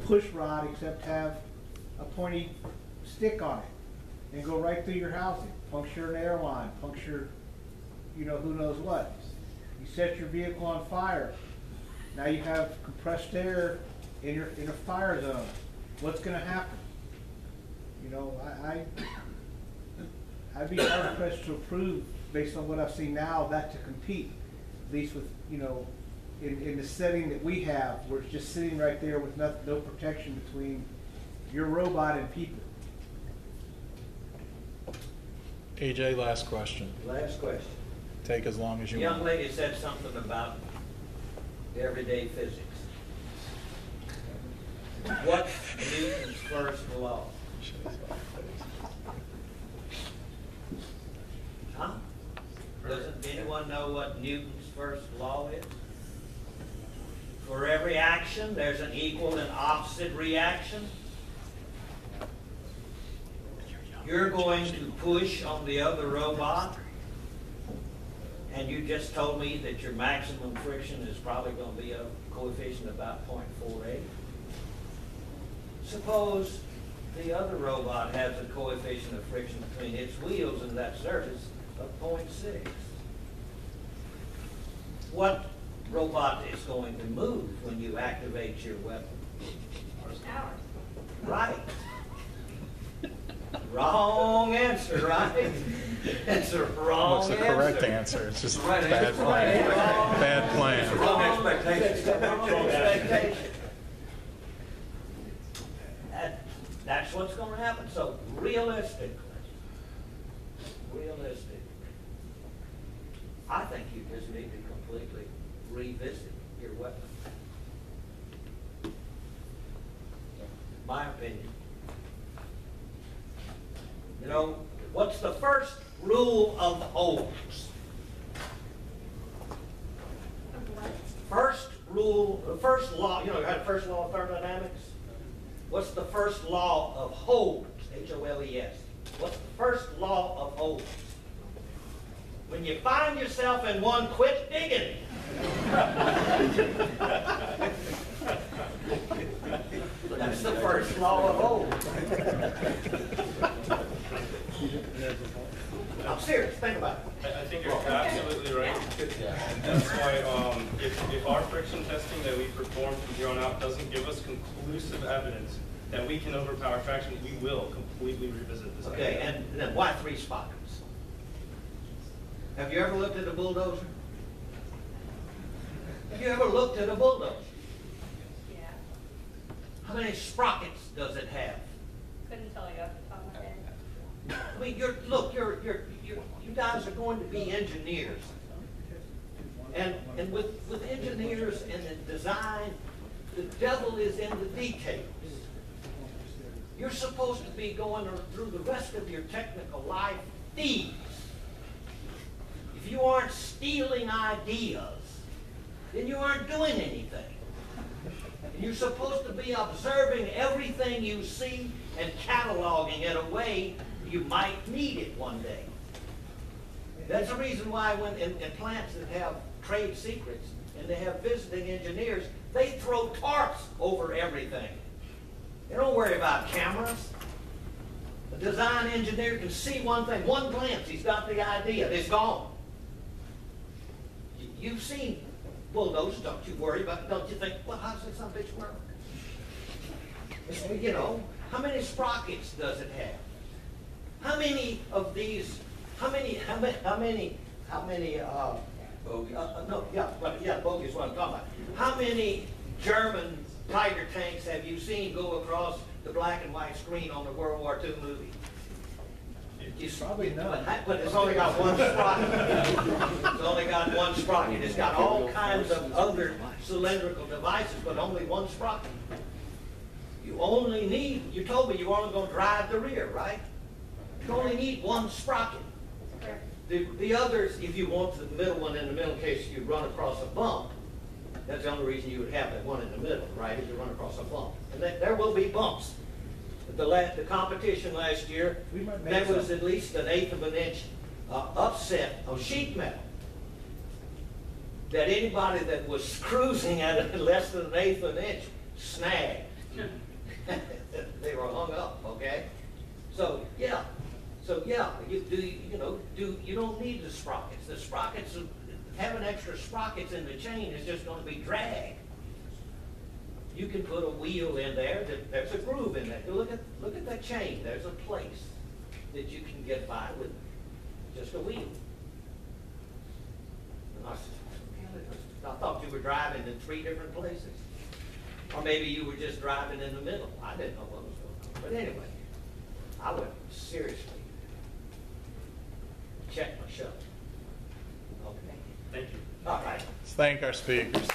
push rod except have a pointy stick on it and go right through your housing, puncture an airline, puncture, you know, who knows what. You set your vehicle on fire. Now you have compressed air in a fire zone. What's going to happen? You know, I'd be hard pressed to approve, based on what I've seen now, that to compete, at least with, you know, in the setting that we have, where it's just sitting right there with no protection between your robot and people. AJ, last question. Last question. Take as long as you The young want. lady said something about everyday physics. What's Newton's first law? Huh? Doesn't anyone know what Newton's first law is? For every action, there's an equal and opposite reaction. You're going to push on the other robot, and you just told me that your maximum friction is probably going to be a coefficient of about 0.48. Suppose the other robot has a coefficient of friction between its wheels and that surface of 0.6. What robot is going to move when you activate your weapon? Ours. Right. Wrong answer, right? That's a wrong What's the answer. correct answer? It's just Right bad answer. plan. Wrong. Bad plan. Wrong expectation. Wrong expectation. That's what's going to happen. So realistically, I think you just need to completely revisit your weapon. My opinion. You know, what's the first rule of Holmes? First rule, the first law, you know, you had the first law of thermodynamics? What's the first law of Holmes? H-O-L-E-S. What's the first law of Holmes? When you find yourself in one, quit digging. That's the first law of Holmes. I'm serious, think about it. I think you're absolutely right. And that's why if our friction testing that we perform from here on out doesn't give us conclusive evidence that we can overpower traction, we will completely revisit this. Okay, and then why 3 sprockets? Have you ever looked at a bulldozer? Have you ever looked at a bulldozer? Yeah. How many sprockets does it have? Couldn't tell you off the top of my head. I mean, you guys are going to be engineers. And with engineers and the design, the devil is in the details. You're supposed to be going through the rest of your technical life thieves. If you aren't stealing ideas, then you aren't doing anything. And you're supposed to be observing everything you see and cataloging it away you might need it one day. That's the reason why when in plants that have trade secrets and they have visiting engineers, they throw tarps over everything. They don't worry about cameras. The design engineer can see one thing, one glance, he's got the idea, it's gone. You've seen bulldozers, don't you worry about it, don't you think, well, how does this some bitch work? You know, how many sprockets does it have? How many of these, bogies is what I'm talking about. How many German Tiger tanks have you seen go across the black and white screen on the World War II movie? Probably not. But it's only got one sprocket. It's only got one sprocket. It's got all kinds of other cylindrical devices, but only one sprocket. You only need, you told me you were only going to drive the rear, right? You only need one sprocket. The others, if you want the middle one in the middle, in case you run across a bump, that's the only reason you would have that one in the middle, right? If you run across a bump. And there will be bumps. The competition last year, there was at least an 1/8 of an inch upset of sheet metal. That anybody that was cruising at less than an 1/8 of an inch snagged. sprockets. The sprockets, having extra sprockets in the chain is just gonna be drag. You can put a wheel in there, there's a groove in there. Look at that chain, there's a place that you can get by with just a wheel. And I thought you were driving in 3 different places. Or maybe you were just driving in the middle. I didn't know what was going on. But anyway, I would seriously check my shovel. Okay. Thank you. All right. Let's thank our speakers.